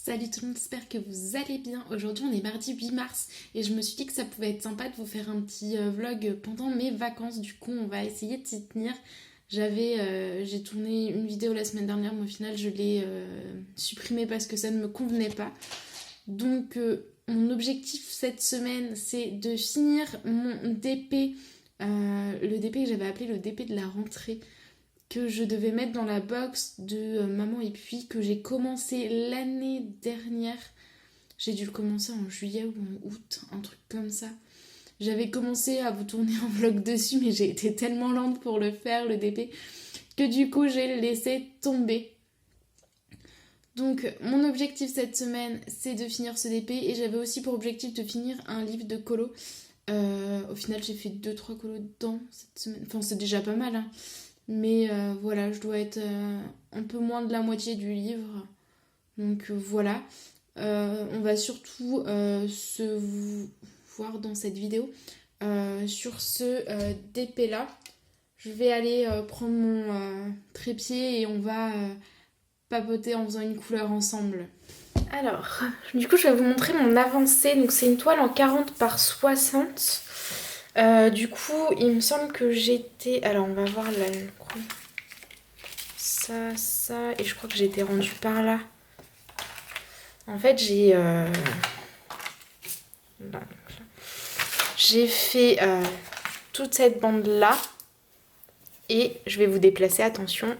Salut tout le monde, j'espère que vous allez bien. Aujourd'hui on est mardi 8 mars et je me suis dit que ça pouvait être sympa de vous faire un petit vlog pendant mes vacances. Du coup on va essayer de s'y tenir. J'ai tourné une vidéo la semaine dernière mais au final je l'ai supprimée parce que ça ne me convenait pas. Donc mon objectif cette semaine c'est de finir mon DP, le DP que j'avais appelé le DP de la rentrée, que je devais mettre dans la box de Maman et puis que j'ai commencé l'année dernière. J'ai dû le commencer en juillet ou en août, un truc comme ça. J'avais commencé à vous tourner un vlog dessus mais j'ai été tellement lente pour le faire, le DP, que du coup j'ai laissé tomber. Donc mon objectif cette semaine c'est de finir ce DP et j'avais aussi pour objectif de finir un livre de colo. Au final j'ai fait 2-3 colos dedans cette semaine, enfin c'est déjà pas mal hein. Mais voilà, je dois être un peu moins de la moitié du livre. Donc voilà. On va surtout se voir dans cette vidéo sur ce DP là. Je vais aller prendre mon trépied et on va papoter en faisant une couleur ensemble. Alors, du coup je vais vous montrer mon avancée. Donc c'est une toile en 40 par 60. Du coup, il me semble que j'étais... Alors, on va voir là, ça, et je crois que j'étais rendue par là. En fait, j'ai fait toute cette bande-là. Et je vais vous déplacer, attention.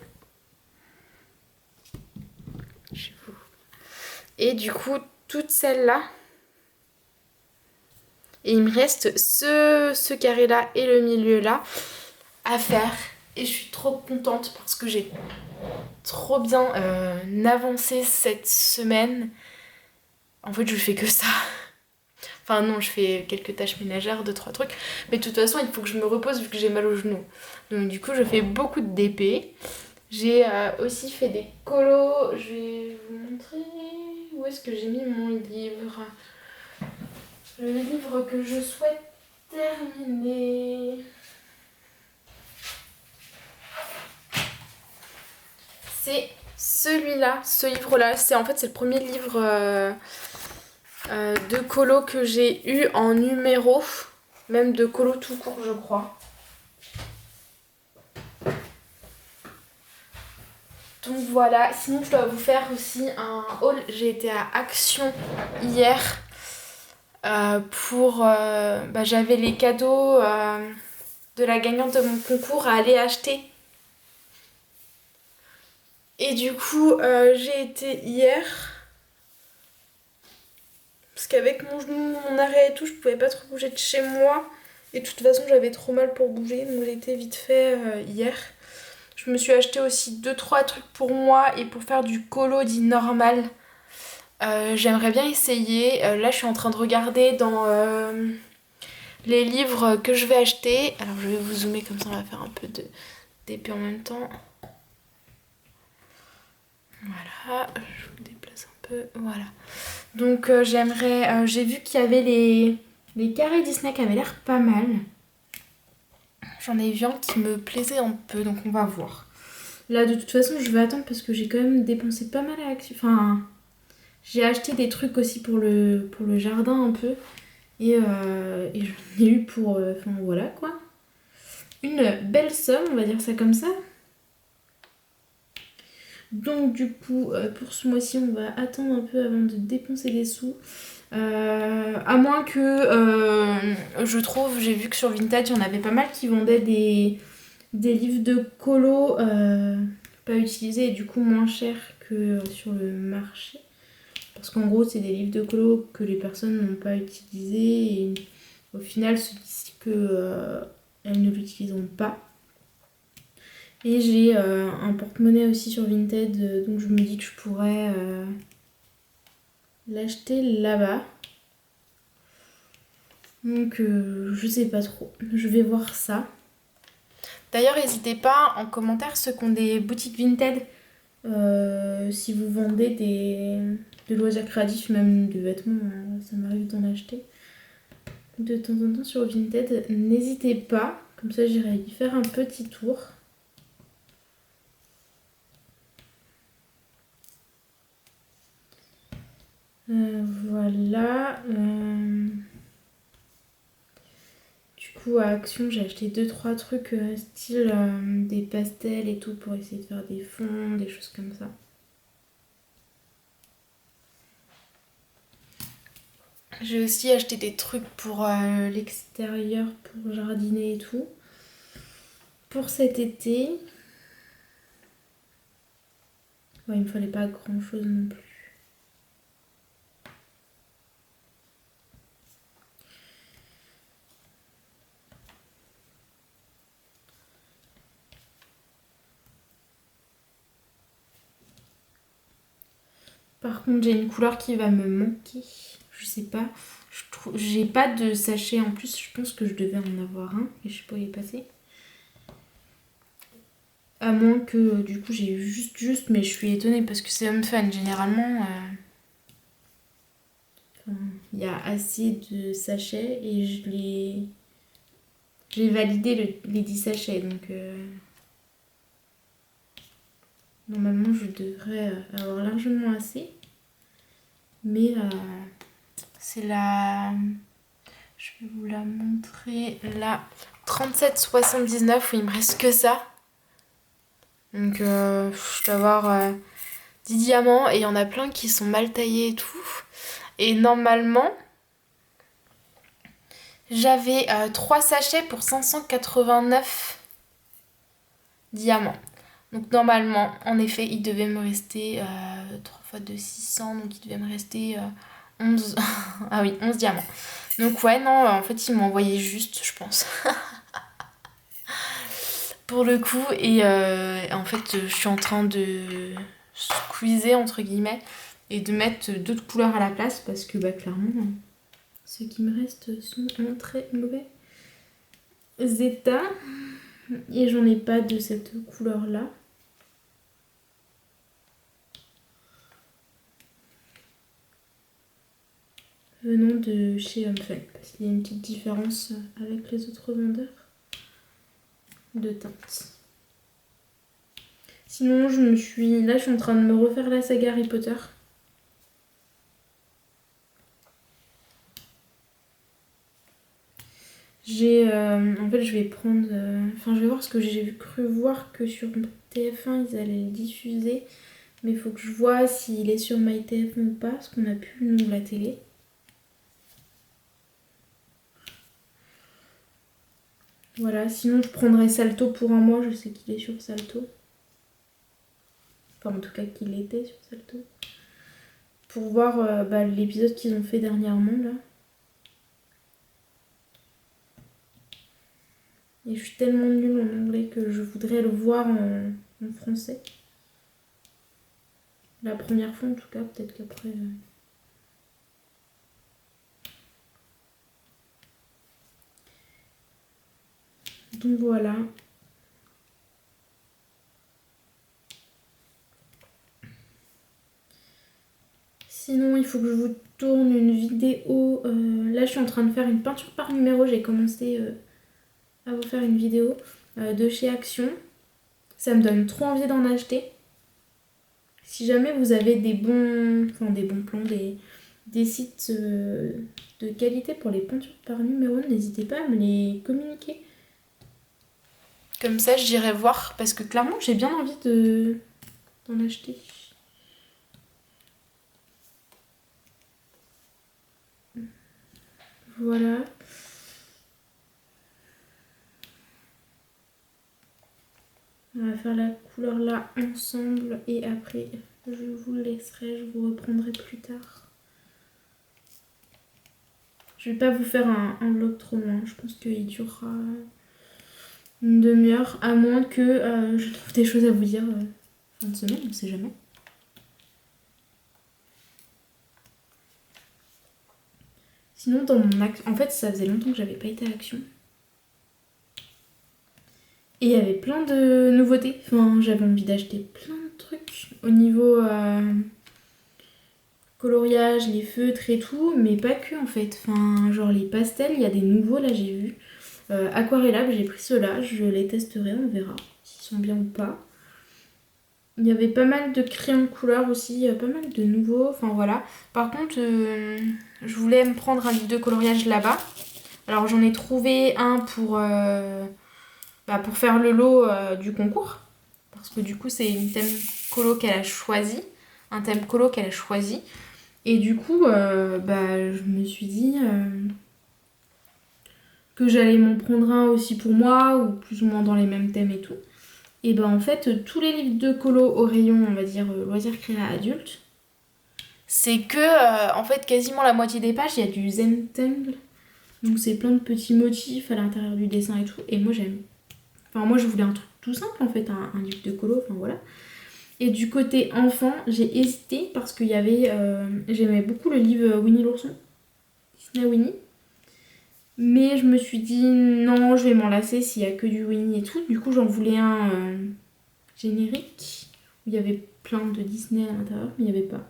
Et du coup, toute celle-là. Et il me reste ce carré-là et le milieu-là à faire. Et je suis trop contente parce que j'ai trop bien avancé cette semaine. En fait, je fais que ça. Enfin non, je fais quelques tâches ménagères, 2-3 trucs. Mais de toute façon, il faut que je me repose vu que j'ai mal au genou. Donc du coup, je fais beaucoup de DP. J'ai aussi fait des colos. Je vais vous montrer où est-ce que j'ai mis mon livre. Le livre que je souhaite terminer. C'est celui-là, ce livre-là. C'est le premier livre de colo que j'ai eu en numéro. Même de colo tout court, je crois. Donc voilà. Sinon, je dois vous faire aussi un haul. J'ai été à Action hier. J'avais les cadeaux de la gagnante de mon concours à aller acheter. Et du coup, j'ai été hier. Parce qu'avec mon genou, mon arrêt et tout, je pouvais pas trop bouger de chez moi. Et de toute façon, j'avais trop mal pour bouger. Donc j'ai été vite fait hier. Je me suis acheté aussi 2-3 trucs pour moi et pour faire du colo dit normal. J'aimerais bien essayer. Là, je suis en train de regarder dans les livres que je vais acheter. Alors, je vais vous zoomer comme ça, on va faire un peu d'épée en même temps. Voilà, je vous déplace un peu. Voilà. Donc, j'ai vu qu'il y avait les carrés Disney qui avaient l'air pas mal. J'en ai vu un qui me plaisait un peu, donc on va voir. Là, de toute façon, je vais attendre parce que j'ai quand même dépensé pas mal à Action. Enfin, j'ai acheté des trucs aussi pour le jardin un peu. Et j'en ai eu pour... Enfin, voilà quoi. Une belle somme, on va dire ça comme ça. Donc du coup, pour ce mois-ci, on va attendre un peu avant de dépenser des sous. À moins que, je trouve, j'ai vu que sur Vinted, il y en avait pas mal qui vendaient des livres de colo pas utilisés et du coup moins chers que sur le marché. Parce qu'en gros, c'est des livres de colo que les personnes n'ont pas utilisés et au final se disent qu'elles ne l'utiliseront pas. Et j'ai un porte-monnaie aussi sur Vinted, donc je me dis que je pourrais l'acheter là-bas. Donc je sais pas trop, je vais voir ça. D'ailleurs, n'hésitez pas en commentaire ceux qui ont des boutiques Vinted, si vous vendez de loisirs créatifs, même de vêtements, hein, ça m'arrive d'en acheter de temps en temps sur Vinted. N'hésitez pas, comme ça j'irai y faire un petit tour. Voilà. Du coup, à Action, j'ai acheté 2-3 trucs style des pastels et tout pour essayer de faire des fonds, des choses comme ça. J'ai aussi acheté des trucs pour l'extérieur, pour jardiner et tout. Pour cet été. Ouais, il me fallait pas grand chose non plus. Par contre, j'ai une couleur qui va me manquer. Je sais pas. J'ai pas de sachet en plus. Je pense que je devais en avoir un. Et je sais pas où il est passé. À moins que du coup j'ai eu juste. Mais je suis étonnée parce que c'est Home Fun. Généralement, il y a assez de sachets. Et j'ai validé les 10 sachets. Donc normalement je devrais avoir largement assez. Mais c'est la... Je vais vous la montrer. La 37,79 où il me reste que ça. Donc je dois avoir 10 diamants et il y en a plein qui sont mal taillés et tout. Et normalement, j'avais 3 sachets pour 589 diamants. Donc normalement, en effet, il devait me rester 3 fois 2, 600. Donc il devait me rester 11... ah oui, 11 diamants. Donc ouais, non, en fait, ils m'ont envoyé juste, je pense. Pour le coup, et en fait, je suis en train de squeezer, entre guillemets, et de mettre d'autres couleurs à la place, parce que, bah, clairement, ceux qui me restent sont en très mauvais état. Et j'en ai pas de cette couleur-là. Venant de chez Home Fun, parce qu'il y a une petite différence avec les autres vendeurs de teintes. Sinon, là, je suis en train de me refaire la saga Harry Potter. En fait, je vais prendre... Enfin, je vais voir ce que j'ai cru voir que sur TF1, ils allaient le diffuser. Mais il faut que je vois s'il est sur MyTF1 ou pas, parce qu'on a plus, nous, la télé. Voilà, sinon je prendrai Salto pour un mois, je sais qu'il est sur Salto. Enfin, en tout cas, qu'il était sur Salto. Pour voir l'épisode qu'ils ont fait dernièrement, là. Et je suis tellement nulle en anglais que je voudrais le voir en français. La première fois en tout cas, peut-être qu'après... Donc voilà. Sinon, il faut que je vous tourne une vidéo. Là, je suis en train de faire une peinture par numéro. J'ai commencé à vous faire une vidéo de chez Action. Ça me donne trop envie d'en acheter. Si jamais vous avez des bons plans, des sites de qualité pour les peintures par numéro, n'hésitez pas à me les communiquer. Comme ça, j'irai voir parce que clairement, j'ai bien envie d'en acheter. Voilà. On va faire la couleur là ensemble et après je vous laisserai, je vous reprendrai plus tard. Je vais pas vous faire un vlog trop long, je pense qu'il durera une demi-heure, à moins que je trouve des choses à vous dire fin de semaine, on sait jamais. Sinon dans mon action, en fait ça faisait longtemps que j'avais pas été à Action. Et il y avait plein de nouveautés, enfin j'avais envie d'acheter plein de trucs au niveau coloriage, les feutres et tout, mais pas que en fait. Enfin genre les pastels, il y a des nouveaux là j'ai vu. Aquarellable, j'ai pris ceux-là, je les testerai, on verra s'ils sont bien ou pas. Il y avait pas mal de crayons de couleur aussi, pas mal de nouveaux, enfin voilà. Par contre, je voulais me prendre un livre de coloriage là-bas. Alors j'en ai trouvé un pour faire le lot du concours. Parce que du coup, c'est une thème colo qu'elle a choisi. Un thème colo qu'elle a choisi. Et du coup, je me suis dit que j'allais m'en prendre un aussi pour moi, ou plus ou moins dans les mêmes thèmes et tout. Et ben en fait, tous les livres de colo au rayon, on va dire, loisirs créa adulte, c'est que, en fait, quasiment la moitié des pages, il y a du Zentangle. Donc c'est plein de petits motifs à l'intérieur du dessin et tout. Et moi, j'aime. Enfin, moi, je voulais un truc tout simple, en fait, un livre de colo, enfin voilà. Et du côté enfant, j'ai hésité parce qu'il y avait... j'aimais beaucoup le livre Winnie l'ourson, Disney Winnie. Mais je me suis dit, non, je vais m'en lasser s'il y a que du Winnie et tout. Du coup, j'en voulais un générique où il y avait plein de Disney à l'intérieur, mais il n'y avait pas.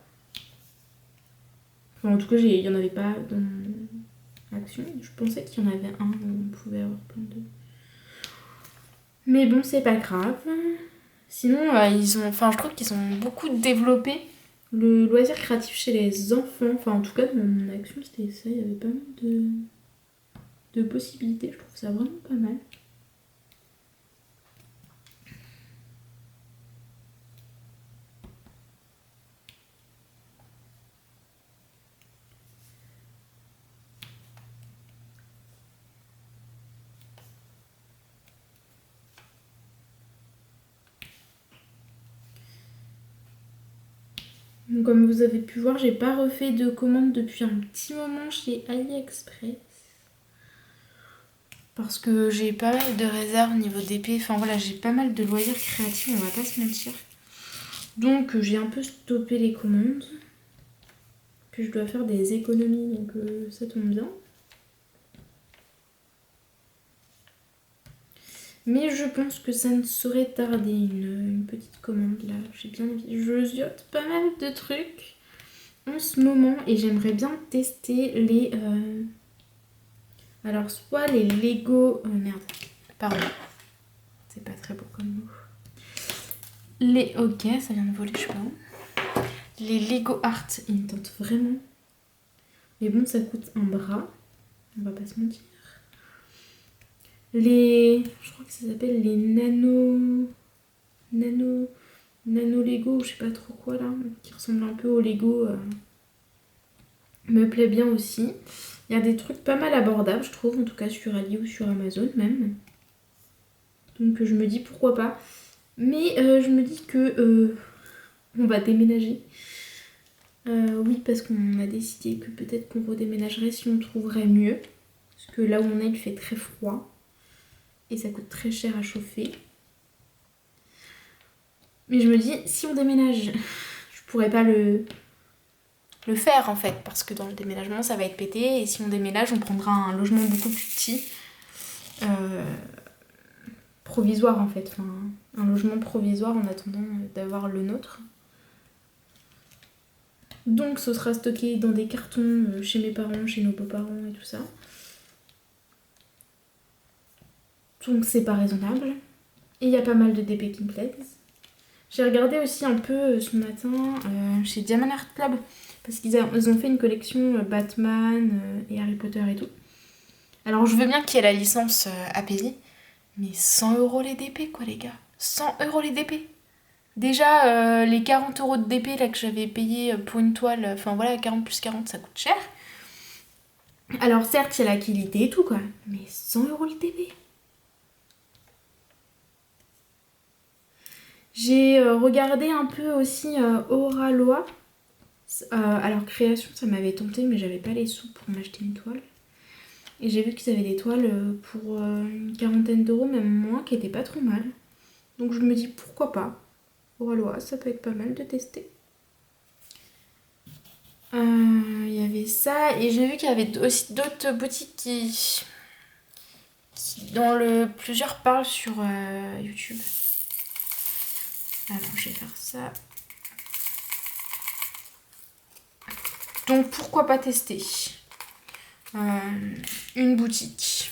Enfin, en tout cas, il n'y en avait pas dans Action. Je pensais qu'il y en avait un où on pouvait avoir plein de... Mais bon, c'est pas grave. Sinon, je trouve qu'ils ont beaucoup développé le loisir créatif chez les enfants. Enfin, en tout cas, dans mon action, c'était ça. Il y avait pas mal de possibilités. Je trouve ça vraiment pas mal. Donc, comme vous avez pu voir, j'ai pas refait de commande depuis un petit moment chez AliExpress. Parce que j'ai pas mal de réserves au niveau d'épée. Enfin voilà, j'ai pas mal de loisirs créatifs, on va pas se mentir. Donc j'ai un peu stoppé les commandes. Puis je dois faire des économies, donc ça tombe bien. Mais je pense que ça ne saurait tarder, une petite commande là. J'ai bien envie. Je ziote pas mal de trucs en ce moment et j'aimerais bien tester les... Alors soit les Lego... merde, pardon. C'est pas très beau comme mot. Les... Ok, ça vient de voler, je sais pas où. Les Lego Art, ils me tentent vraiment. Mais bon, ça coûte un bras. On va pas se mentir. Je crois que ça s'appelle les nano Lego, je sais pas trop quoi là, qui ressemble un peu au Lego, me plaît bien aussi. Il y a des trucs pas mal abordables, je trouve, en tout cas sur Ali ou sur Amazon même. Donc je me dis pourquoi pas. Mais je me dis que on va déménager. Oui, parce qu'on a décidé que peut-être qu'on redéménagerait si on trouverait mieux. Parce que là où on est, il fait très froid. Et ça coûte très cher à chauffer. Mais je me dis, si on déménage, je pourrais pas le faire en fait. Parce que dans le déménagement, ça va être pété. Et si on déménage, on prendra un logement beaucoup plus petit. Provisoire en fait. Enfin, un logement provisoire en attendant d'avoir le nôtre. Donc ce sera stocké dans des cartons chez mes parents, chez nos beaux-parents et tout ça. Donc c'est pas raisonnable. Et il y a pas mal de DP qui me plaisent. J'ai regardé aussi un peu ce matin chez Diamond Art Club. Parce qu'ils ont fait une collection Batman et Harry Potter et tout. Alors je veux bien qu'il y ait la licence à payer. Mais 100 € les DP quoi les gars. 100 € les DP. Déjà les 40 € de DP là que j'avais payé pour une toile. Enfin voilà, 40 plus 40 ça coûte cher. Alors certes il y a la qualité et tout quoi. Mais 100 € le DP. J'ai regardé un peu aussi Aura Loa. Alors création ça m'avait tenté mais j'avais pas les sous pour m'acheter une toile. Et j'ai vu qu'ils avaient des toiles pour une quarantaine d'euros, même moins, qui étaient pas trop mal. Donc je me dis pourquoi pas. Aura Loa, ça peut être pas mal de tester. Il y avait ça et j'ai vu qu'il y avait aussi d'autres boutiques dont plusieurs parlent sur YouTube. Alors je vais faire ça. Donc pourquoi pas tester une boutique.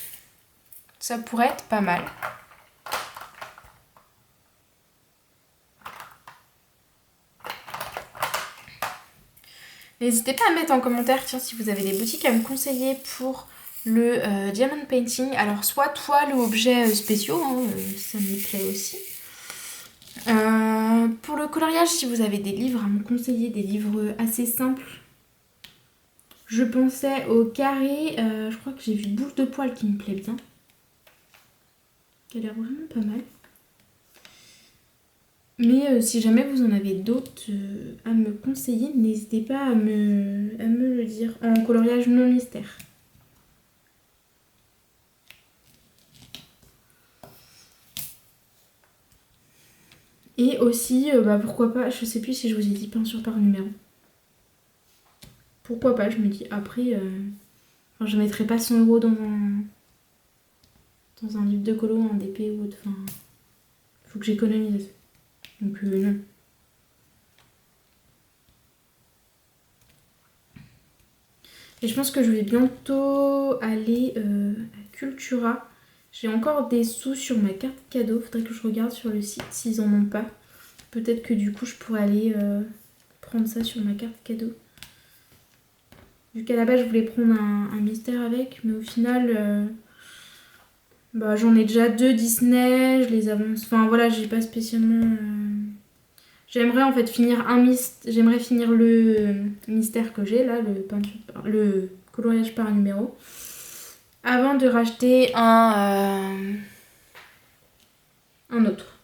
Ça pourrait être pas mal. N'hésitez pas à mettre en commentaire tiens, si vous avez des boutiques à me conseiller pour le diamond painting. Alors soit toile ou objets spéciaux, hein, ça me plaît aussi. Pour le coloriage, si vous avez des livres à me conseiller, des livres assez simples. Je pensais au carré, je crois que j'ai vu Bouche de poil qui me plaît bien. Qui a l'air vraiment pas mal. Mais si jamais vous en avez d'autres à me conseiller, n'hésitez pas à me le dire en coloriage non mystère. Et aussi, pourquoi pas, je sais plus si je vous ai dit peinture par numéro. Pourquoi pas, je me dis après, enfin, je mettrai pas 100 € dans un livre de colo, un DP ou autre, enfin, faut que j'économise. Donc non. Et je pense que je vais bientôt aller à Cultura. J'ai encore des sous sur ma carte cadeau. Faudrait que je regarde sur le site s'ils en ont pas. Peut-être que du coup je pourrais aller prendre ça sur ma carte cadeau. Vu qu'à la base je voulais prendre un mystère avec, mais au final j'en ai déjà 2 Disney, je les avance. Enfin voilà, j'ai pas spécialement. J'aimerais en fait finir j'aimerais finir le mystère que j'ai là, le coloriage par numéro, avant de racheter un autre.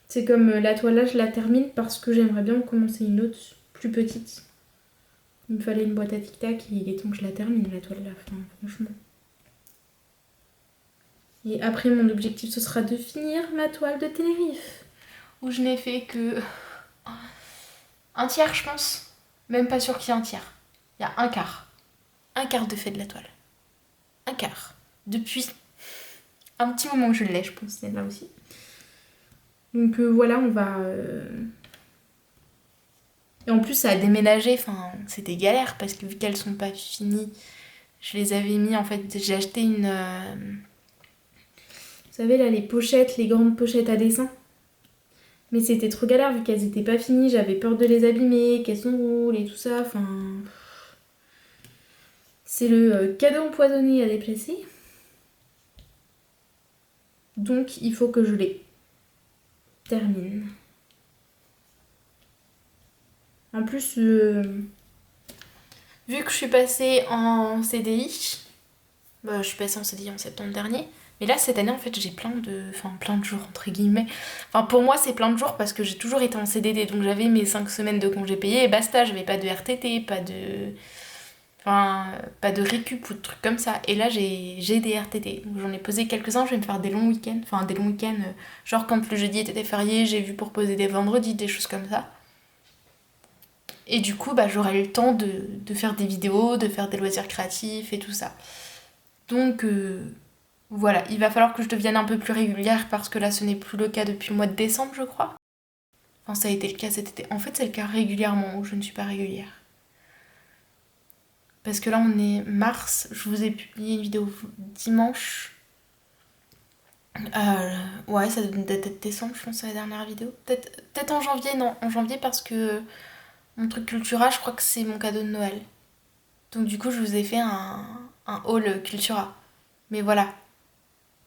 C'est comme la toile là, je la termine parce que j'aimerais bien commencer une autre plus petite. Il me fallait une boîte à tic-tac et il est temps que je la termine la toile là, enfin, franchement. Et après mon objectif ce sera de finir ma toile de Tenerife. Où je n'ai fait que un tiers je pense. Même pas sûr qu'il y ait un tiers. Il y a un quart. Un quart de fait de la toile. Un quart. Depuis un petit moment que je l'ai, je pense, c'est là aussi. Donc voilà, on va... Et en plus ça a déménagé, enfin c'était galère parce que vu qu'elles sont pas finies, je les avais mis en fait, j'ai acheté une... Vous savez là les pochettes, les grandes pochettes à dessin. Mais c'était trop galère vu qu'elles étaient pas finies, j'avais peur de les abîmer, qu'elles s'enroulent et tout ça, enfin... C'est le cadeau empoisonné à déplacer. Donc il faut que je les termine. En plus, vu que je suis passée en CDI, je suis passée en CDI en septembre dernier, mais là cette année en fait j'ai plein de jours entre guillemets. Enfin pour moi c'est plein de jours parce que j'ai toujours été en CDD, donc j'avais mes 5 semaines de congés payés et basta, j'avais pas de RTT, pas de récup ou de trucs comme ça. Et là j'ai des RTT, donc j'en ai posé quelques-uns, je vais me faire des longs week-ends, genre quand le jeudi était férié, j'ai vu pour poser des vendredis, des choses comme ça. Et du coup, j'aurai eu le temps de faire des vidéos, de faire des loisirs créatifs et tout ça. Donc voilà, il va falloir que je devienne un peu plus régulière parce que là, ce n'est plus le cas depuis le mois de décembre, je crois. Enfin, ça a été le cas cet été. En fait, c'est le cas régulièrement où je ne suis pas régulière. Parce que là, on est mars, je vous ai publié une vidéo dimanche. Ouais, ça doit être décembre, je pense, c'est la dernière vidéo. Peut-être en janvier, non, en janvier parce que... Mon truc Cultura, je crois que c'est mon cadeau de Noël. Donc du coup, je vous ai fait un haul Cultura. Mais voilà.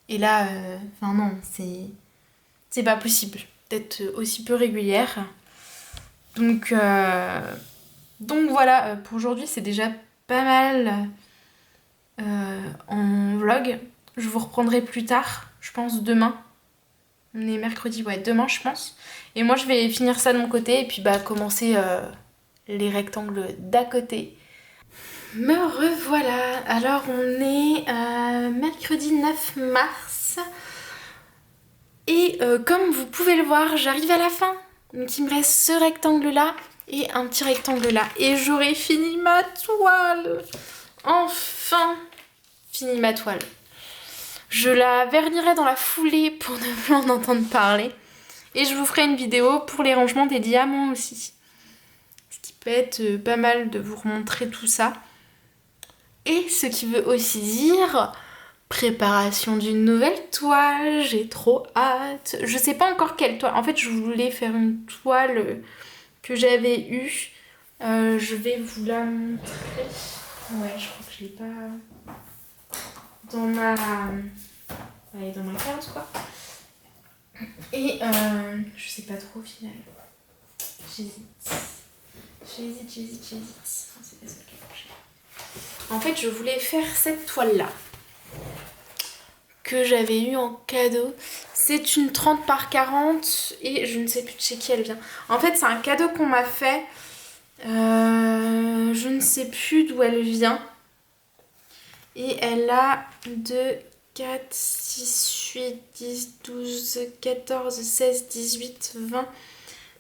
Et là, non, c'est pas possible d'être aussi peu régulière. Donc voilà, pour aujourd'hui, c'est déjà pas mal en vlog. Je vous reprendrai plus tard, je pense demain. On est mercredi, ouais, demain je pense. Et moi je vais finir ça de mon côté et puis commencer les rectangles d'à côté. Me revoilà. Alors on est mercredi 9 mars. Et comme vous pouvez le voir, j'arrive à la fin. Donc il me reste ce rectangle là et un petit rectangle là. Et j'aurai fini ma toile. Enfin fini ma toile. Je la vernirai dans la foulée pour ne plus en entendre parler. Et je vous ferai une vidéo pour les rangements des diamants aussi. Ce qui peut être pas mal de vous remontrer tout ça. Et ce qui veut aussi dire Préparation d'une nouvelle toile, j'ai trop hâte. Je sais pas encore quelle toile. En fait, je voulais faire une toile que j'avais eue. Je vais vous la montrer. Ouais, je crois que je l'ai pas dans ma... Elle est dans ma carte, quoi. Et je sais pas trop au final. J'hésite. J'hésite. Oh, c'est pas celle qui a marché. En fait, je voulais faire cette toile-là que j'avais eu en cadeau. C'est une 30 par 40 et je ne sais plus de chez qui elle vient. En fait, c'est un cadeau qu'on m'a fait. Je ne sais plus d'où elle vient. Et elle a 2, 4, 6, 8, 10, 12, 14, 16, 18, 20,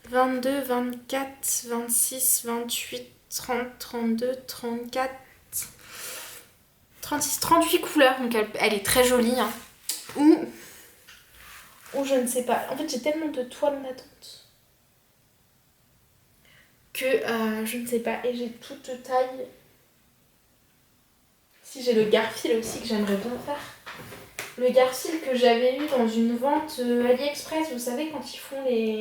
22, 24, 26, 28, 30, 32, 34, 36, 38 couleurs. Donc elle est très jolie. Hein. Ou je ne sais pas. En fait, j'ai tellement de toiles en attente que je ne sais pas. Et j'ai toute taille. Si j'ai le Garfield aussi que j'aimerais bien faire. Le Garfield que j'avais eu dans une vente AliExpress, vous savez, quand ils font les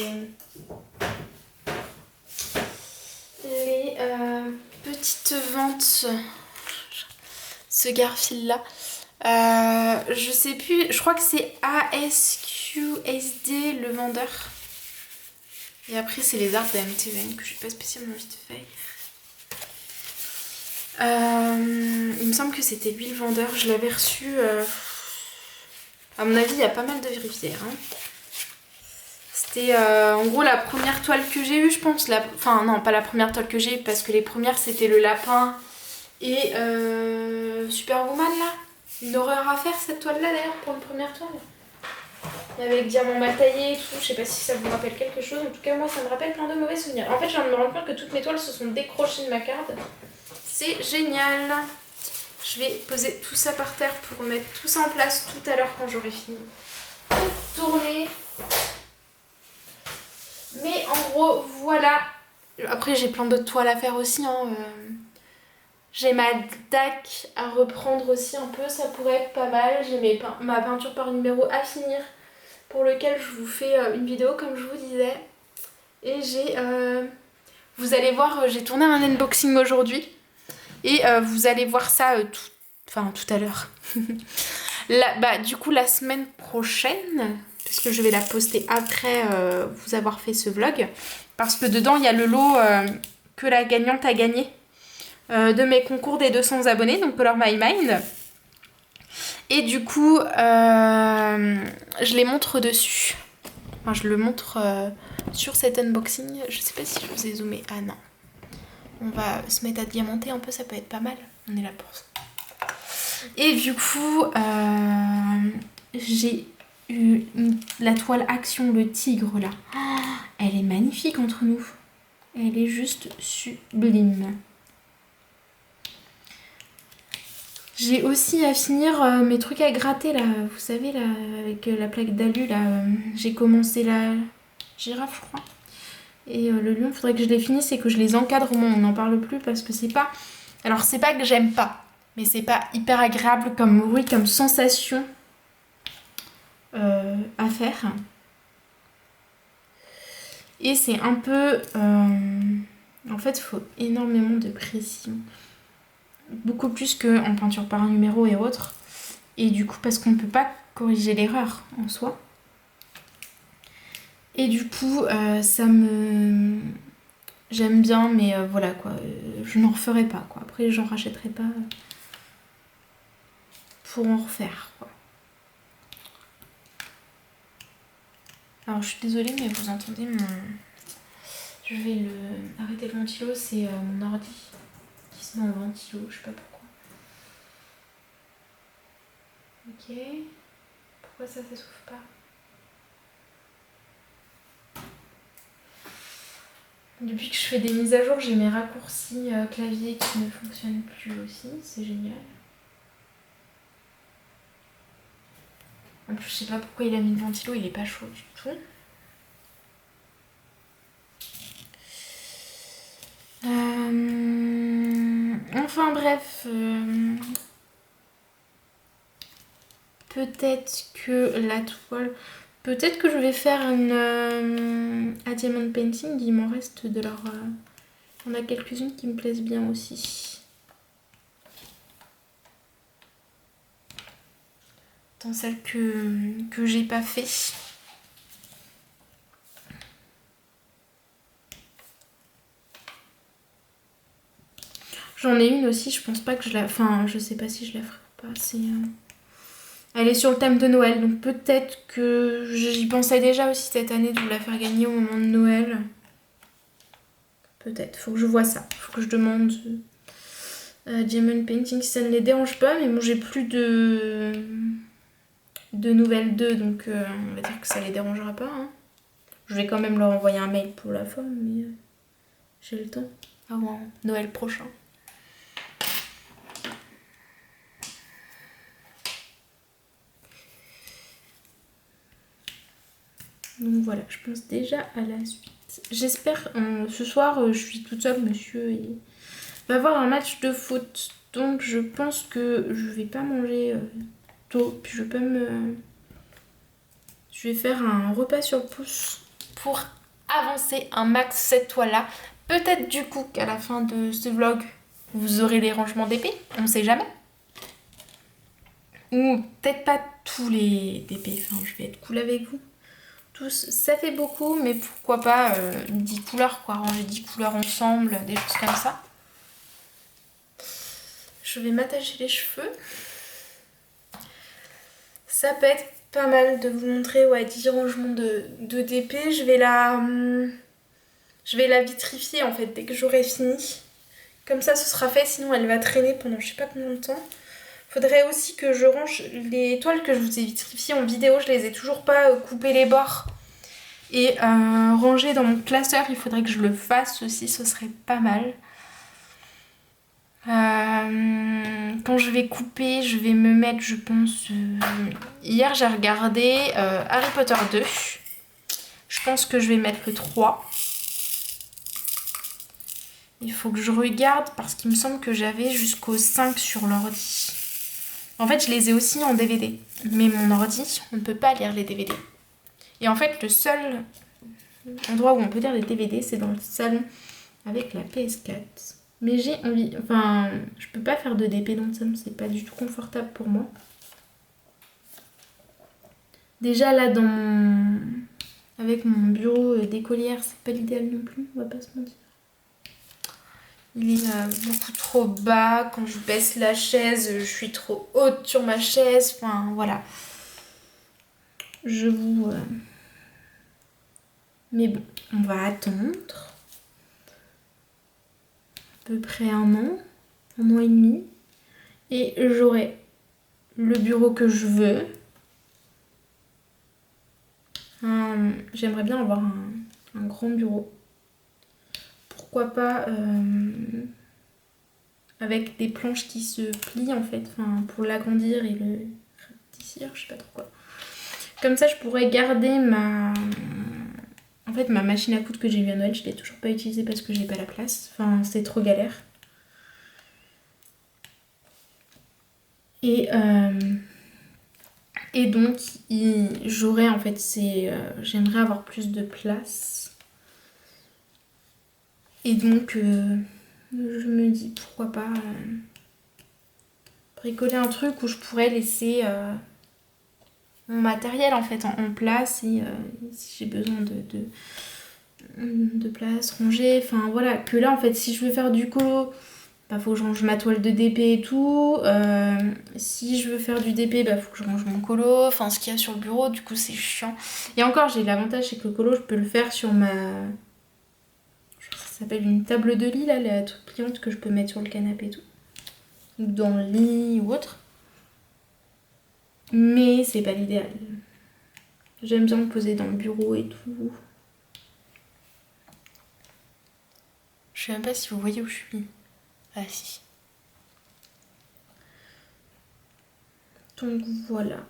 petites ventes. Ce Garfield là. Je sais plus, je crois que c'est ASQSD le vendeur. Et après, c'est les arts de MTVN que j'ai pas spécialement envie de faire. Il me semble que c'était lui le vendeur. Je l'avais reçu. À mon avis, il y a pas mal de vérifiés. Hein. C'était en gros la première toile que j'ai eue, je pense. Enfin, non, pas la première toile que j'ai eue, parce que les premières c'était le lapin et Superwoman là. Une horreur à faire cette toile là d'ailleurs pour une première toile. Avec diamant mal taillé et tout, je sais pas si ça vous rappelle quelque chose, en tout cas moi ça me rappelle plein de mauvais souvenirs. En fait je viens de me rendre compte que toutes mes toiles se sont décrochées de ma carte. C'est génial. Je vais poser tout ça par terre pour mettre tout ça en place tout à l'heure quand j'aurai fini. Tout tourner. Mais en gros voilà. Après j'ai plein d'autres toiles à faire aussi. Hein. J'ai ma DAC à reprendre aussi un peu, ça pourrait être pas mal. J'ai ma peinture par numéro à finir, pour lequel je vous fais une vidéo comme je vous disais. Et vous allez voir, j'ai tourné un unboxing aujourd'hui. Et vous allez voir ça tout à l'heure. Du coup la semaine prochaine, puisque je vais la poster après vous avoir fait ce vlog. Parce que dedans il y a le lot que la gagnante a gagné. De mes concours des 200 abonnés, donc Color My Mind. Et du coup, je les montre dessus. Enfin, je le montre sur cet unboxing. Je sais pas si je vous ai zoomé. Ah non. On va se mettre à diamanter un peu, ça peut être pas mal. On est là pour ça. Et du coup, j'ai eu la toile Action, le tigre là. Oh, elle est magnifique entre nous. Elle est juste sublime. J'ai aussi à finir mes trucs à gratter là, vous savez là, avec la plaque d'alu là, j'ai commencé la girafe je crois. Et le lion, faudrait que je les finisse et que je les encadre, bon, on n'en parle plus parce que c'est pas... Alors c'est pas que j'aime pas, mais c'est pas hyper agréable comme bruit, comme sensation à faire. Et c'est un peu... En fait, il faut énormément de précision. Beaucoup plus qu'en peinture par numéro et autres. Et du coup, parce qu'on ne peut pas corriger l'erreur en soi. Et du coup, j'aime bien, mais voilà quoi. Je n'en referai pas quoi. Après, j'en rachèterai pas pour en refaire quoi. Alors, je suis désolée, mais vous entendez mon... Je vais arrêter le ventilo, c'est mon ordi qui se met en ventilo, je sais pas pourquoi. Ok. Pourquoi ça s'ouvre pas? Depuis que je fais des mises à jour, j'ai mes raccourcis clavier qui ne fonctionnent plus aussi, c'est génial. En plus, je sais pas pourquoi il a mis le ventilo, il est pas chaud du tout. Enfin bref, peut-être que la toile... Peut-être que je vais faire une à diamond painting. Il m'en reste de leur... On a quelques-unes qui me plaisent bien aussi. Dans celles que j'ai pas fait. J'en ai une aussi, je pense pas que je la... Enfin, je sais pas si je la ferai pas. C'est... Elle est sur le thème de Noël, donc peut-être que j'y pensais déjà aussi cette année de vous la faire gagner au moment de Noël. Peut-être, faut que je vois ça. Faut que je demande Diamond Painting si ça ne les dérange pas. Mais bon, j'ai plus de nouvelles d'eux, donc on va dire que ça les dérangera pas. Hein. Je vais quand même leur envoyer un mail pour la forme, mais j'ai le temps avant Noël prochain. Donc voilà, je pense déjà à la suite. J'espère, ce soir, je suis toute seule, monsieur, il va avoir un match de foot. Donc je pense que je vais pas manger tôt, puis je vais faire un repas sur le pouce pour avancer un max cette toile-là. Peut-être du coup qu'à la fin de ce vlog, vous aurez les rangements d'épées, on sait jamais. Ou peut-être pas tous les d'épées, enfin je vais être cool avec vous. Tous, ça fait beaucoup, mais pourquoi pas 10 couleurs, quoi, ranger 10 couleurs ensemble, des choses comme ça. Je vais m'attacher les cheveux. Ça peut être pas mal de vous montrer 10 rangements de DP. Je vais la vitrifier en fait dès que j'aurai fini. Comme ça ce sera fait, sinon elle va traîner pendant je sais pas combien de temps. Faudrait aussi que je range les toiles que je vous ai vitrifiées en vidéo, je les ai toujours pas coupé les bords et rangées dans mon classeur, il faudrait que je le fasse aussi, ce serait pas mal. Quand je vais couper, je vais me mettre, je pense... Hier j'ai regardé Harry Potter 2. Je pense que je vais mettre le 3. Il faut que je regarde parce qu'il me semble que j'avais jusqu'au 5 sur l'ordi. En fait, je les ai aussi en DVD. Mais mon ordi, on ne peut pas lire les DVD. Et en fait, le seul endroit où on peut lire les DVD, c'est dans le salon avec la PS4. Mais j'ai envie... Enfin, je peux pas faire de DP dans le salon, c'est pas du tout confortable pour moi. Déjà là, avec mon bureau d'écolière, c'est pas l'idéal non plus, on va pas se mentir. Il est beaucoup trop bas. Quand je baisse la chaise, je suis trop haute sur ma chaise. Enfin, voilà. Je vous... Mais bon, on va attendre. À peu près un an et demi. Et j'aurai le bureau que je veux. J'aimerais bien avoir un grand bureau. Pourquoi pas avec des planches qui se plient en fait, enfin, pour l'agrandir et le rapetisser, je sais pas trop quoi. Comme ça je pourrais garder ma machine à coudre que j'ai eue à Noël, je l'ai toujours pas utilisée parce que j'ai pas la place, enfin c'est trop galère. Et donc j'aurais en fait j'aimerais avoir plus de place. Et donc je me dis pourquoi pas bricoler un truc où je pourrais laisser mon matériel en fait en place et si j'ai besoin de place, ranger, enfin voilà, que là en fait si je veux faire du colo, bah faut que je range ma toile de DP et tout, si je veux faire du DP, bah faut que je range mon colo, enfin ce qu'il y a sur le bureau, du coup c'est chiant. Et encore j'ai l'avantage c'est que le colo je peux le faire sur ma... Ça s'appelle une table de lit là, la truc pliante que je peux mettre sur le canapé et tout. Ou dans le lit ou autre. Mais c'est pas l'idéal. J'aime bien me poser dans le bureau et tout. Je sais même pas si vous voyez où je suis. Ah si. Donc voilà.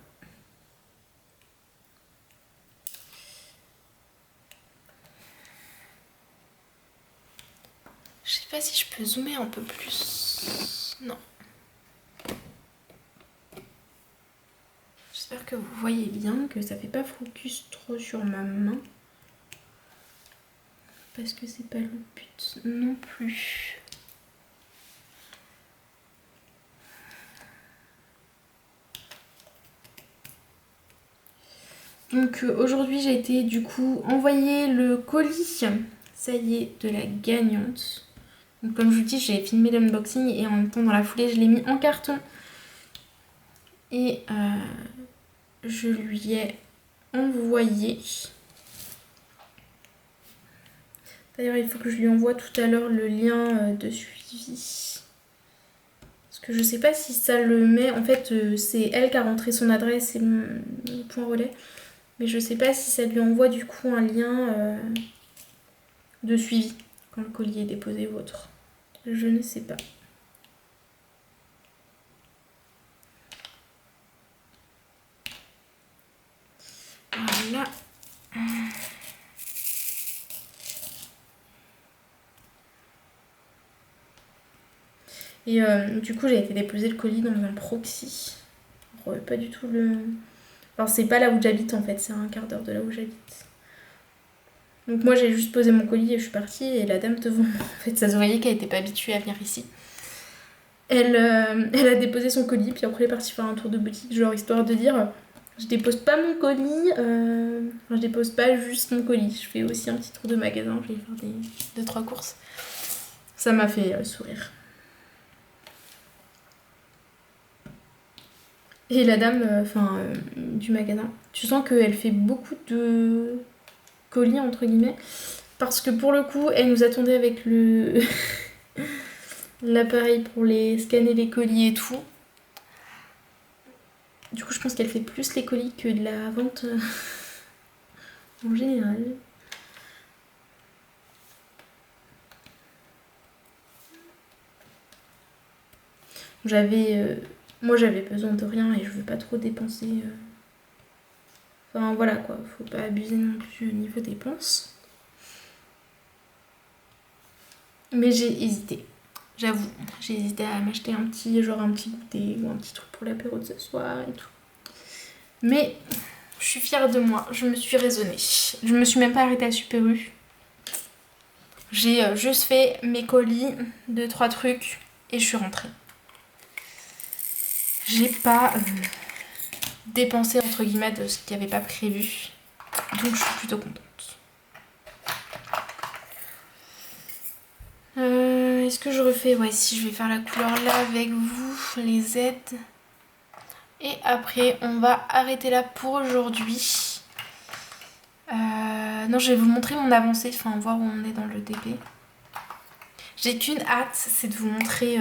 Je sais pas si je peux zoomer un peu plus. Non. Je sais que vous voyez bien, que ça fait pas focus trop sur ma main. Parce que c'est pas le but non plus. Donc aujourd'hui j'ai été du coup envoyer le colis, ça y est, de la gagnante. Donc comme je vous dis, j'ai filmé l'unboxing et en même temps dans la foulée je l'ai mis en carton. Et je lui ai envoyé. D'ailleurs il faut que je lui envoie tout à l'heure le lien de suivi. Parce que je sais pas si ça le met, en fait c'est elle qui a rentré son adresse et le point relais. Mais je sais pas si ça lui envoie du coup un lien de suivi quand le colis est déposé ou autre. Je ne sais pas. Voilà. Et du coup j'ai été déposer le colis dans un proxy. Alors, pas du tout le... Alors c'est pas là où j'habite en fait, c'est à un quart d'heure de là où j'habite. Donc moi j'ai juste posé mon colis et je suis partie et la dame devant moi, en fait ça se voyait qu'elle était pas habituée à venir ici. Elle a déposé son colis puis après elle est partie faire un tour de boutique genre histoire de dire je dépose pas mon colis, enfin je dépose pas juste mon colis, je fais aussi un petit tour de magasin, je vais faire 2-3 courses. Ça m'a fait sourire. Et la dame du magasin, tu sens qu'elle fait beaucoup de colis entre guillemets parce que pour le coup elle nous attendait avec le l'appareil pour les scanner les colis et tout. Du coup je pense qu'elle fait plus les colis que de la vente en général. Moi j'avais besoin de rien et je veux pas trop dépenser. Enfin voilà quoi, faut pas abuser non plus au niveau dépenses. Mais j'ai hésité. J'avoue, j'ai hésité à m'acheter un petit goûter ou un petit truc pour l'apéro de ce soir et tout. Mais je suis fière de moi, je me suis raisonnée. Je me suis même pas arrêtée à Super U. J'ai juste fait mes colis, 2-3 trucs et je suis rentrée. J'ai pas dépensé entre guillemets de ce qu'il n'y avait pas prévu. Donc je suis plutôt contente. Est-ce que je refais? Ouais, si je vais faire la couleur là avec vous, les aides. Et après, on va arrêter là pour aujourd'hui. Non, je vais vous montrer mon avancée, enfin voir où on est dans le DP. J'ai qu'une hâte, c'est de vous montrer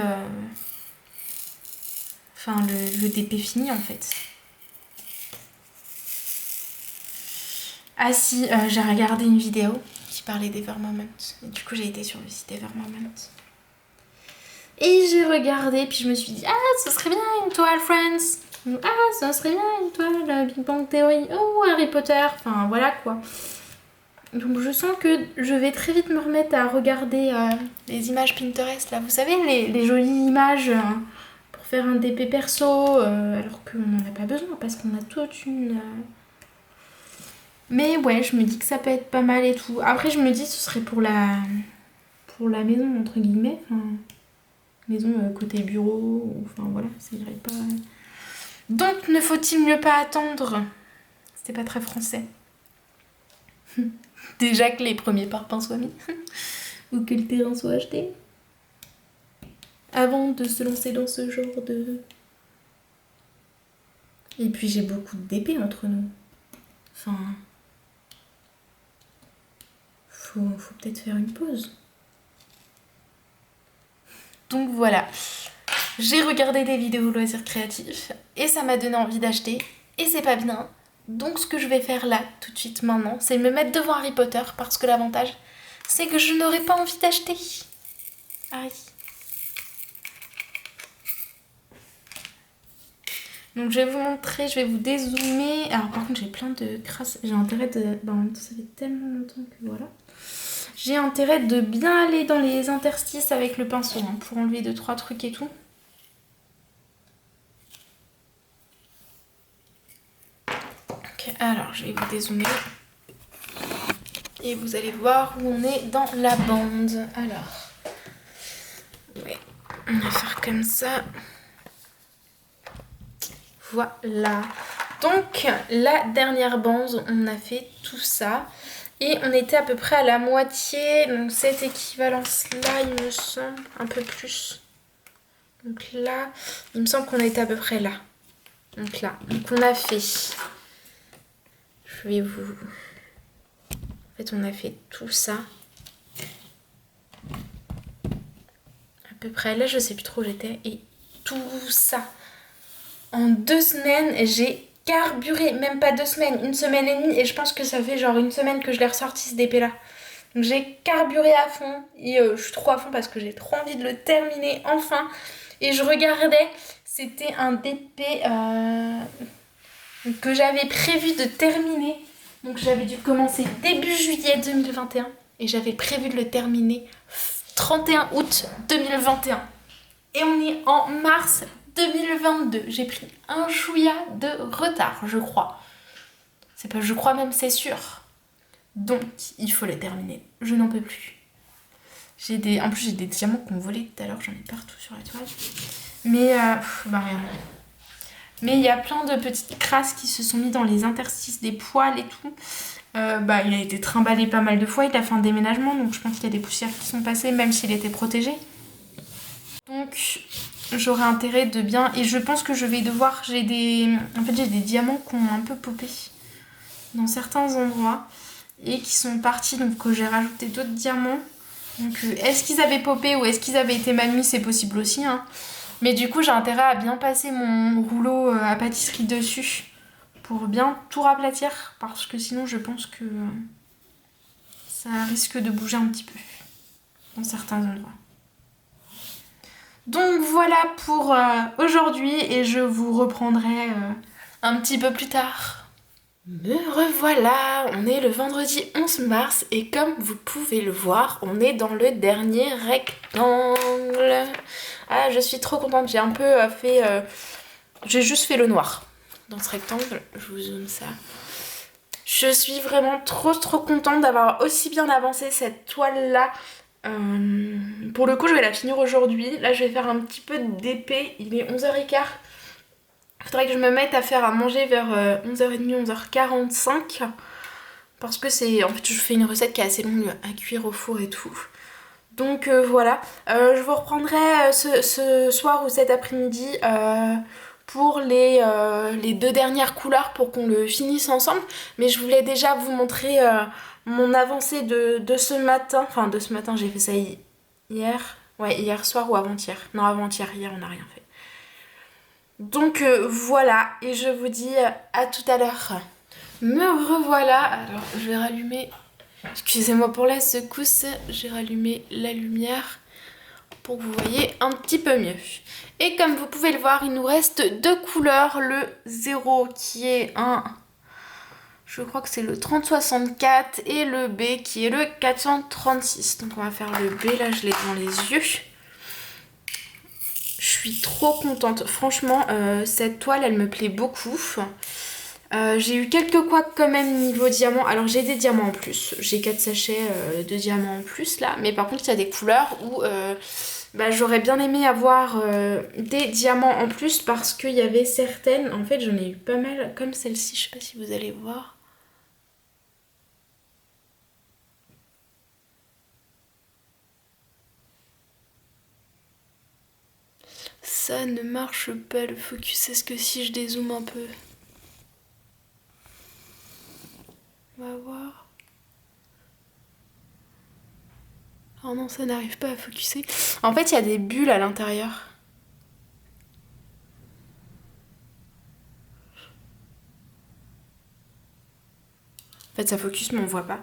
le DP fini en fait. Ah si, j'ai regardé une vidéo qui parlait d'Evermoments. Et du coup, j'ai été sur le site Evermoments. Et j'ai regardé, puis je me suis dit, ah, ce serait bien une toile Friends. Ah, ce serait bien une toile Big Bang Theory. Oh, Harry Potter. Enfin, voilà quoi. Donc je sens que je vais très vite me remettre à regarder les images Pinterest. Là, vous savez, les jolies images pour faire un DP perso. Alors qu'on n'en a pas besoin parce qu'on a toute une... Mais ouais, je me dis que ça peut être pas mal et tout. Après, je me dis ce serait pour la maison, entre guillemets. Enfin, maison côté bureau. Enfin voilà, ça irait pas... Donc, ne faut-il mieux pas attendre? C'était pas très français. Déjà que les premiers parpaings soient mis. Ou que le terrain soit acheté. Avant de se lancer dans ce genre de... Et puis j'ai beaucoup de DP entre nous. Enfin... Faut peut-être faire une pause. Donc voilà. J'ai regardé des vidéos loisirs créatifs. Et ça m'a donné envie d'acheter. Et c'est pas bien. Donc ce que je vais faire là, tout de suite maintenant, c'est me mettre devant Harry Potter. Parce que l'avantage, c'est que je n'aurai pas envie d'acheter. Harry. Donc je vais vous montrer, je vais vous dézoomer. Alors par contre j'ai plein de crasses. J'ai intérêt de... en même temps ça fait tellement longtemps que voilà. J'ai intérêt de bien aller dans les interstices avec le pinceau hein, pour enlever 2-3 trucs et tout. je vais vous dézoomer. Et vous allez voir où on est dans la bande. Alors, ouais, on va faire comme ça. Voilà. Donc, la dernière bande, on a fait tout ça. Et on était à peu près à la moitié. Donc, cette équivalence-là, il me semble, un peu plus. Donc là, il me semble qu'on était à peu près là. Donc là, donc on a fait... Je vais vous... En fait, on a fait tout ça. À peu près, là, je sais plus trop où j'étais. Et tout ça. En 2 semaines, j'ai carburé. Même pas 2 semaines, 1 semaine et demie. Et je pense que ça fait genre 1 semaine que je l'ai ressorti, ce DP là. Donc j'ai carburé à fond. Et je suis trop à fond parce que j'ai trop envie de le terminer enfin. Et je regardais, c'était un DP que j'avais prévu de terminer. Donc j'avais dû commencer début juillet 2021 et j'avais prévu de le terminer 31 août 2021. Et on est en mars 2022. J'ai pris un chouïa de retard, je crois. C'est pas je crois même, c'est sûr. Donc il faut le terminer. Je n'en peux plus. En plus j'ai des diamants qui ont volé tout à l'heure, j'en ai partout sur la toile. Mais bah rien. Mais il y a plein de petites crasses qui se sont mis dans les interstices des poils et tout. Il a été trimballé pas mal de fois, il a fait un déménagement, donc je pense qu'il y a des poussières qui sont passées, même s'il était protégé. Donc j'aurai intérêt de bien... Et je pense que je vais devoir... En fait j'ai des diamants qui ont un peu popé dans certains endroits et qui sont partis, donc que j'ai rajouté d'autres diamants. Donc est-ce qu'ils avaient popé ou est-ce qu'ils avaient été mal mis, c'est possible aussi, hein. Mais du coup j'ai intérêt à bien passer mon rouleau à pâtisserie dessus pour bien tout raplatir parce que sinon je pense que ça risque de bouger un petit peu dans certains endroits. Donc voilà pour aujourd'hui et je vous reprendrai un petit peu plus tard. Me revoilà, on est le vendredi 11 mars et comme vous pouvez le voir, on est dans le dernier rectangle. Ah, je suis trop contente, j'ai un peu fait... j'ai juste fait le noir dans ce rectangle, je vous zoome ça. Je suis vraiment trop contente d'avoir aussi bien avancé cette toile là. Pour le coup je vais la finir aujourd'hui, là je vais faire un petit peu d'épée, il est 11h15. Faudrait que je me mette à faire à manger vers 11h30, 11h45 parce que c'est... En fait je fais une recette qui est assez longue à cuire au four et tout. Donc voilà, je vous reprendrai ce soir ou cet après-midi pour les 2 dernières couleurs pour qu'on le finisse ensemble. Mais je voulais déjà vous montrer mon avancée de ce matin. Enfin de ce matin, j'ai fait ça hier. Ouais, hier soir ou avant-hier. Non, avant-hier, hier on n'a rien fait. Donc voilà, et je vous dis à tout à l'heure. Me revoilà, alors je vais rallumer... Excusez-moi pour la secousse, j'ai rallumé la lumière pour que vous voyez un petit peu mieux. Et comme vous pouvez le voir, il nous reste 2 couleurs. Le 0 qui est un... Je crois que c'est le 3064 et le B qui est le 436. Donc on va faire le B, là je l'ai dans les yeux. Je suis trop contente. Franchement, cette toile, elle me plaît beaucoup. J'ai eu quelques couacs quand même niveau diamant. Alors j'ai des diamants en plus. J'ai 4 sachets de diamants en plus là. Mais par contre il y a des couleurs où j'aurais bien aimé avoir des diamants en plus. Parce qu'il y avait certaines... En fait j'en ai eu pas mal comme celle-ci. Je sais pas si vous allez voir. Ça ne marche pas le focus. Est-ce que si je dézoome un peu... On va voir. Oh non, ça n'arrive pas à focuser. En fait, il y a des bulles à l'intérieur. En fait, ça focus, mais on voit pas.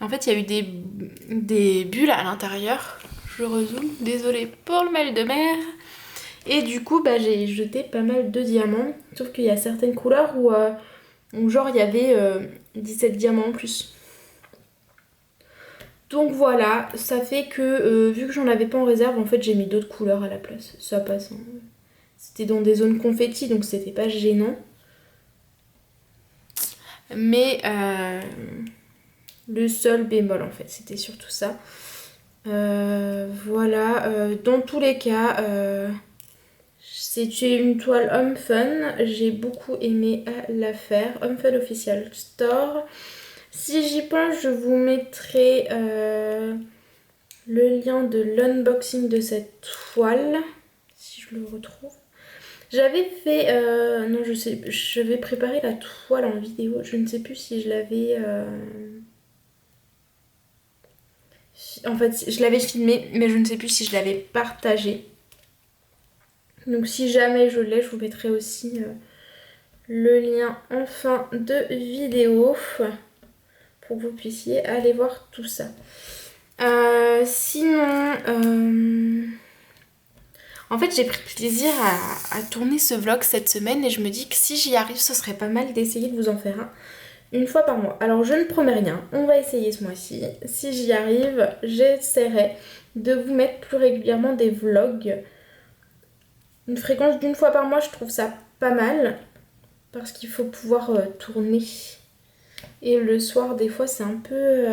En fait, il y a eu des bulles à l'intérieur. Je rezoome. Désolée pour le mal de mer. Et du coup, j'ai jeté pas mal de diamants. Sauf qu'il y a certaines couleurs où genre, il y avait 17 diamants en plus. Donc voilà, ça fait que vu que j'en avais pas en réserve, en fait j'ai mis d'autres couleurs à la place. Ça passe. Hein. C'était dans des zones confetti, donc c'était pas gênant. Mais le seul bémol en fait, c'était surtout ça. Voilà, dans tous les cas, c'est une toile Home Fun. J'ai beaucoup aimé la faire. Home Fun Official Store. Si j'y pense, je vous mettrai le lien de l'unboxing de cette toile. Si je le retrouve. J'avais fait... non, je sais... J'avais préparé la toile en vidéo. Je ne sais plus si je l'avais... En fait, je l'avais filmé, mais je ne sais plus si je l'avais partagé. Donc si jamais je l'ai, je vous mettrai aussi le lien en fin de vidéo pour que vous puissiez aller voir tout ça. Sinon, en fait j'ai pris plaisir à tourner ce vlog cette semaine et je me dis que si j'y arrive, ce serait pas mal d'essayer de vous en faire un une fois par mois. Alors je ne promets rien, on va essayer ce mois-ci. Si j'y arrive, j'essaierai de vous mettre plus régulièrement des vlogs. Une fréquence d'une fois par mois, je trouve ça pas mal. Parce qu'il faut pouvoir tourner. Et le soir, des fois, c'est un peu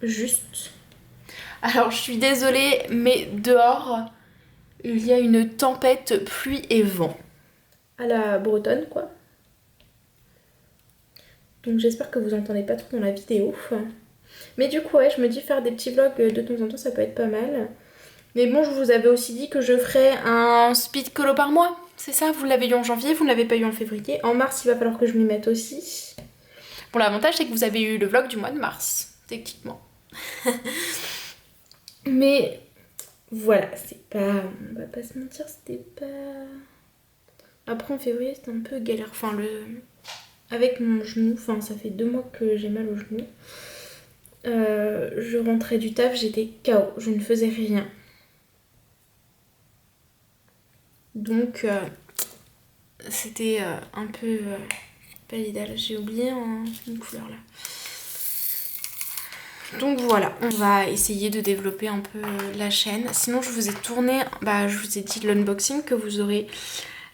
juste. Alors, je suis désolée, mais dehors, il y a une tempête, pluie et vent. À la bretonne, quoi. Donc, j'espère que vous entendez pas trop dans la vidéo. Mais du coup, ouais, je me dis faire des petits vlogs de temps en temps, ça peut être pas mal. Mais bon, je vous avais aussi dit que je ferais un speed colo par mois. C'est ça, vous l'avez eu en janvier, vous ne l'avez pas eu en février. En mars, il va falloir que je m'y mette aussi. Bon, l'avantage, c'est que vous avez eu le vlog du mois de mars, techniquement. Mais voilà, c'est pas... On va pas se mentir, c'était pas... Après, en février, c'était un peu galère. Enfin, avec mon genou, enfin, ça fait 2 mois que j'ai mal au genou. Je rentrais du taf, j'étais KO, je ne faisais rien. Donc, c'était un peu pas l'idéal. J'ai oublié une couleur là. Donc voilà, on va essayer de développer un peu la chaîne. Sinon, je vous ai tourné, je vous ai dit l'unboxing que vous aurez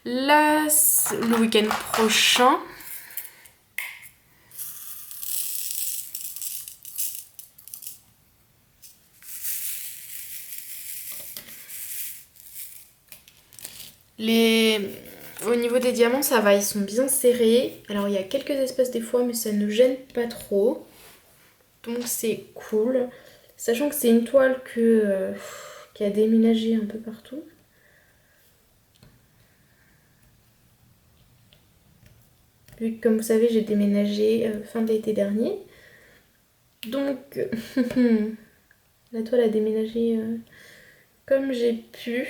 là le week-end prochain. Au niveau des diamants, ça va, ils sont bien serrés. Alors, il y a quelques espaces des fois, mais ça ne gêne pas trop. Donc, c'est cool. Sachant que c'est une toile qui a déménagé un peu partout. Vu que, comme vous savez, j'ai déménagé fin de l'été dernier. Donc, la toile a déménagé comme j'ai pu.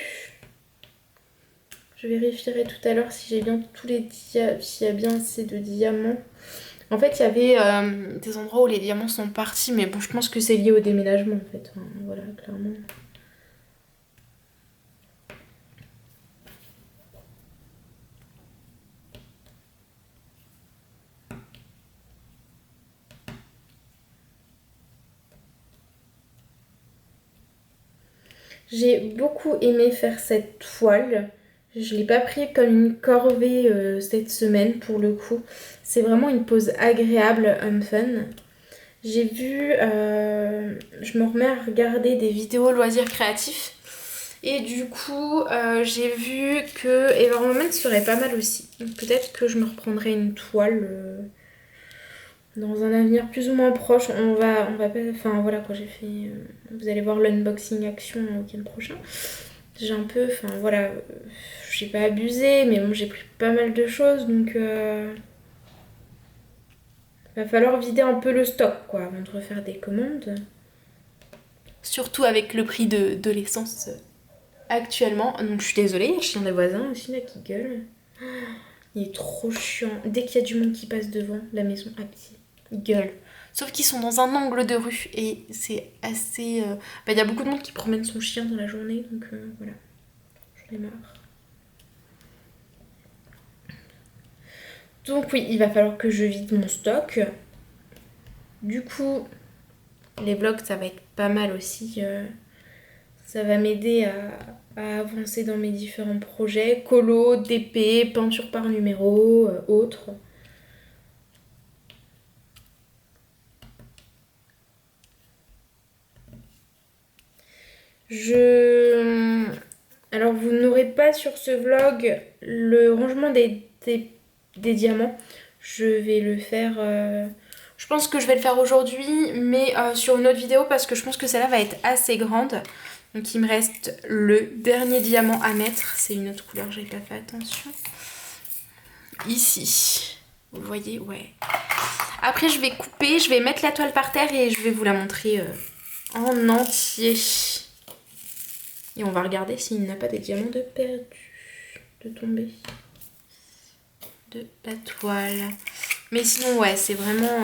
Je vérifierai tout à l'heure si j'ai bien s'il y a bien assez de diamants. En fait, il y avait des endroits où les diamants sont partis, mais bon, je pense que c'est lié au déménagement en fait. Enfin, voilà, clairement. J'ai beaucoup aimé faire cette toile. Je ne l'ai pas pris comme une corvée cette semaine pour le coup. C'est vraiment une pose agréable, fun. J'ai vu, je me remets à regarder des vidéos loisirs créatifs. Et du coup, j'ai vu que Evermoment serait pas mal aussi. Donc peut-être que je me reprendrai une toile dans un avenir plus ou moins proche. On va pas... Enfin voilà quoi, j'ai fait... vous allez voir l'unboxing action le week-end prochain. J'ai un peu... Enfin voilà, j'ai pas abusé, mais bon, j'ai pris pas mal de choses, donc... va falloir vider un peu le stock quoi, avant de refaire des commandes. Surtout avec le prix de l'essence actuellement. Donc je suis désolée, il y a le chien des voisins aussi là qui gueule. Il est trop chiant. Dès qu'il y a du monde qui passe devant la maison à pied, il gueule. Sauf qu'ils sont dans un angle de rue et c'est assez... il y a beaucoup de monde qui promène son chien dans la journée, donc voilà. J'en ai marre. Donc oui, il va falloir que je vide mon stock. Du coup, les vlogs, ça va être pas mal aussi. Ça va m'aider à avancer dans mes différents projets. Colo, DP, peinture par numéro, autres. Alors vous n'aurez pas sur ce vlog le rangement des diamants. Je vais le faire... Je pense que je vais le faire aujourd'hui, mais sur une autre vidéo parce que je pense que celle-là va être assez grande. Donc il me reste le dernier diamant à mettre. C'est une autre couleur, j'avais pas fait attention. Ici. Vous le voyez? Ouais. Après je vais couper, je vais mettre la toile par terre et je vais vous la montrer en entier. Et on va regarder s'il n'a pas des diamants de perdu, de tomber de la toile. Mais sinon ouais, c'est vraiment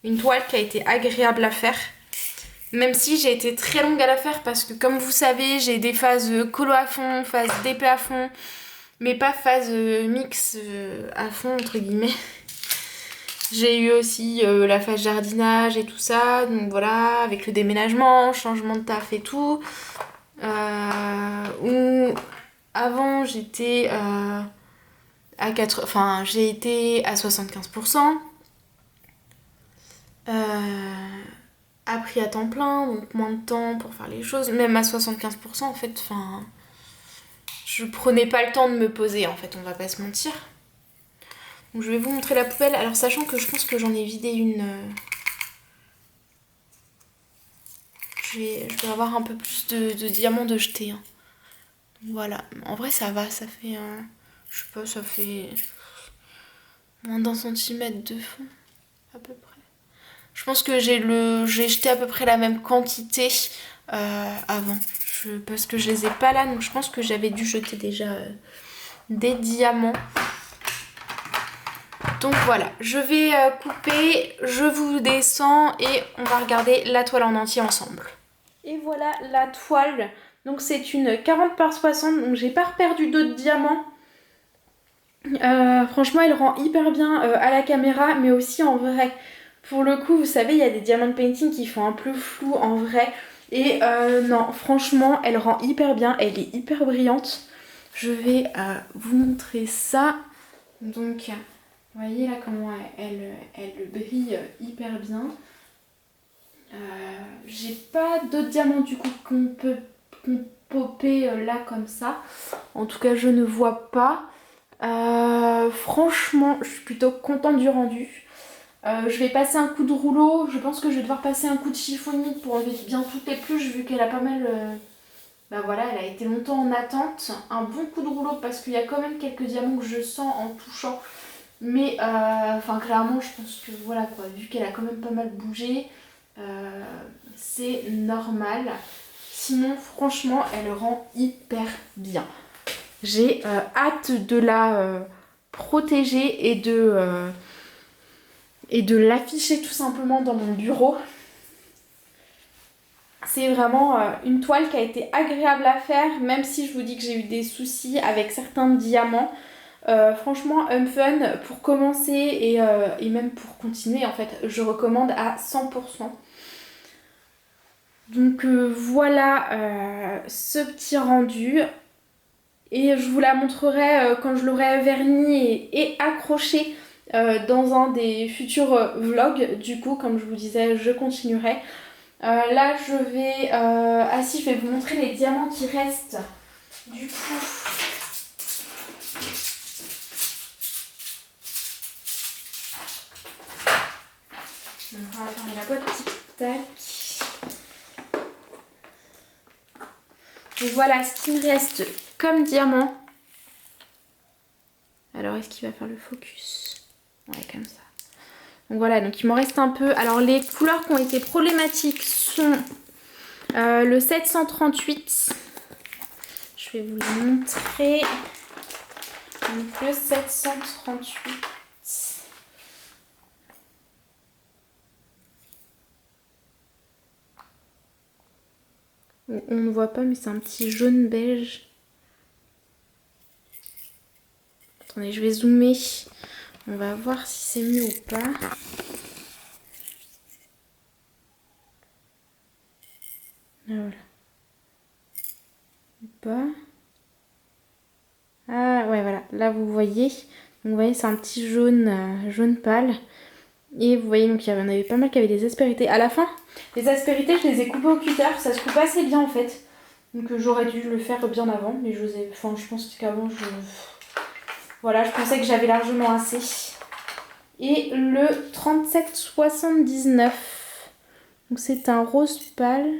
une toile qui a été agréable à faire. Même si j'ai été très longue à la faire parce que comme vous savez, j'ai des phases colo à fond, phase DP à fond, mais pas phase mix à fond entre guillemets. J'ai eu aussi la phase jardinage et tout ça, donc voilà, avec le déménagement, changement de taf et tout. Où avant j'étais à 4... Enfin, j'ai été à 75%. Appris à temps plein, donc moins de temps pour faire les choses. Même à 75%, en fait, enfin... Je prenais pas le temps de me poser, en fait, on va pas se mentir. Donc je vais vous montrer la poubelle. Alors, sachant que je pense que j'en ai vidé une... Je vais avoir un peu plus de diamants de jeter. Hein. Voilà. En vrai, ça va, ça fait... je sais pas, ça fait... moins d'un centimètre de fond, à peu près. Je pense que j'ai jeté à peu près la même quantité avant. Parce que je les ai pas là, donc je pense que j'avais dû jeter déjà des diamants. Donc voilà, je vais couper, je vous descends et on va regarder la toile en entier ensemble. Et voilà la toile. Donc c'est une 40 par 60, donc j'ai pas perdu d'autres diamants. Franchement, elle rend hyper bien à la caméra, mais aussi en vrai. Pour le coup, vous savez, il y a des diamant painting qui font un peu flou en vrai. Et non, franchement, elle rend hyper bien. Elle est hyper brillante. Je vais vous montrer ça. Donc, vous voyez là comment elle brille hyper bien. J'ai pas d'autres diamants du coup qu'on peut popper là comme ça. En tout cas, je ne vois pas. Franchement, je suis plutôt contente du rendu. Je vais passer un coup de rouleau. Je pense que je vais devoir passer un coup de chiffonier pour enlever bien toutes les pluches vu qu'elle a pas mal... Bah voilà, elle a été longtemps en attente. Un bon coup de rouleau parce qu'il y a quand même quelques diamants que je sens en touchant. Mais enfin clairement, je pense que voilà quoi, vu qu'elle a quand même pas mal bougé, c'est normal. Sinon, franchement, elle rend hyper bien. J'ai hâte de la protéger et de l'afficher tout simplement dans mon bureau. C'est vraiment une toile qui a été agréable à faire, même si je vous dis que j'ai eu des soucis avec certains diamants. Franchement, Fun, pour commencer et même pour continuer, en fait, je recommande à 100%. Donc voilà ce petit rendu. Et je vous la montrerai quand je l'aurai verni et accroché dans un des futurs vlogs. Du coup, comme je vous disais, je continuerai. Là, je vais... Ah si, je vais vous montrer les diamants qui restent. Du coup... On va fermer la boîte, tic-tac. Donc voilà ce qui me reste comme diamant. Alors, est-ce qu'il va faire le focus? Ouais, comme ça. Donc voilà, donc il m'en reste un peu. Alors, les couleurs qui ont été problématiques sont le 738. Je vais vous le montrer. Donc, le 738. On ne voit pas, mais c'est un petit jaune beige. Attendez, je vais zoomer. On va voir si c'est mieux ou pas. Voilà. Ou pas. Ah ouais, voilà. Là, vous voyez. Donc, vous voyez, c'est un petit jaune, jaune pâle. Et vous voyez, donc il y en avait pas mal qui avaient des aspérités. À la fin, les aspérités, je les ai coupées au cutter. Ça se coupe assez bien en fait. Donc j'aurais dû le faire bien avant. Mais je pense qu'avant, voilà, je pensais que j'avais largement assez. Et le 37,79. Donc c'est un rose pâle.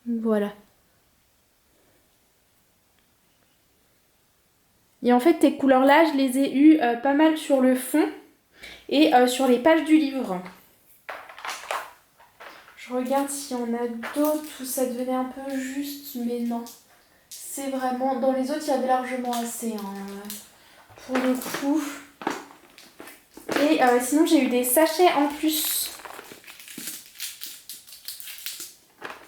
Voilà. Et en fait, ces couleurs-là, je les ai eues pas mal sur le fond et sur les pages du livre. Je regarde s'il y en a d'autres où ça devenait un peu juste, mais non. C'est vraiment... Dans les autres, il y avait largement assez, hein, pour le coup. Et sinon, j'ai eu des sachets en plus.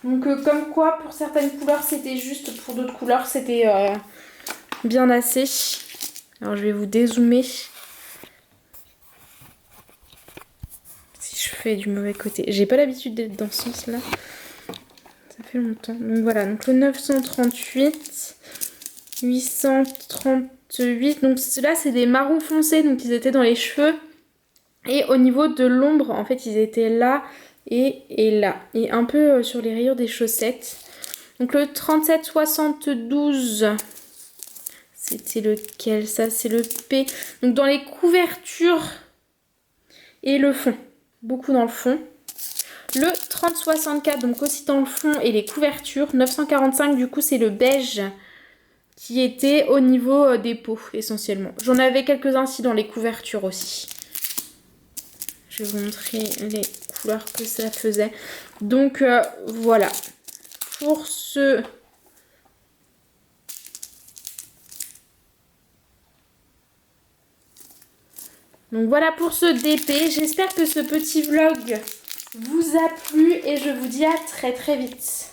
Donc, comme quoi, pour certaines couleurs, c'était juste. Pour d'autres couleurs, c'était bien assez. Alors, je vais vous dézoomer. Si je fais du mauvais côté. J'ai pas l'habitude d'être dans ce sens-là. Ça fait longtemps. Donc, voilà. Donc, le 938. 838. Donc, là, c'est des marrons foncés. Donc, ils étaient dans les cheveux. Et au niveau de l'ombre, en fait, ils étaient là et là. Et un peu sur les rayures des chaussettes. Donc le 3772, c'était lequel? Ça, c'est le P. Donc dans les couvertures et le fond. Beaucoup dans le fond. Le 3064, donc aussi dans le fond et les couvertures. 945, du coup, c'est le beige qui était au niveau des peaux, essentiellement. J'en avais quelques-uns ici dans les couvertures aussi. Je vais vous montrer les couleurs que ça faisait. Donc voilà. Pour ce... Donc voilà pour ce DP. J'espère que ce petit vlog vous a plu et je vous dis à très très vite.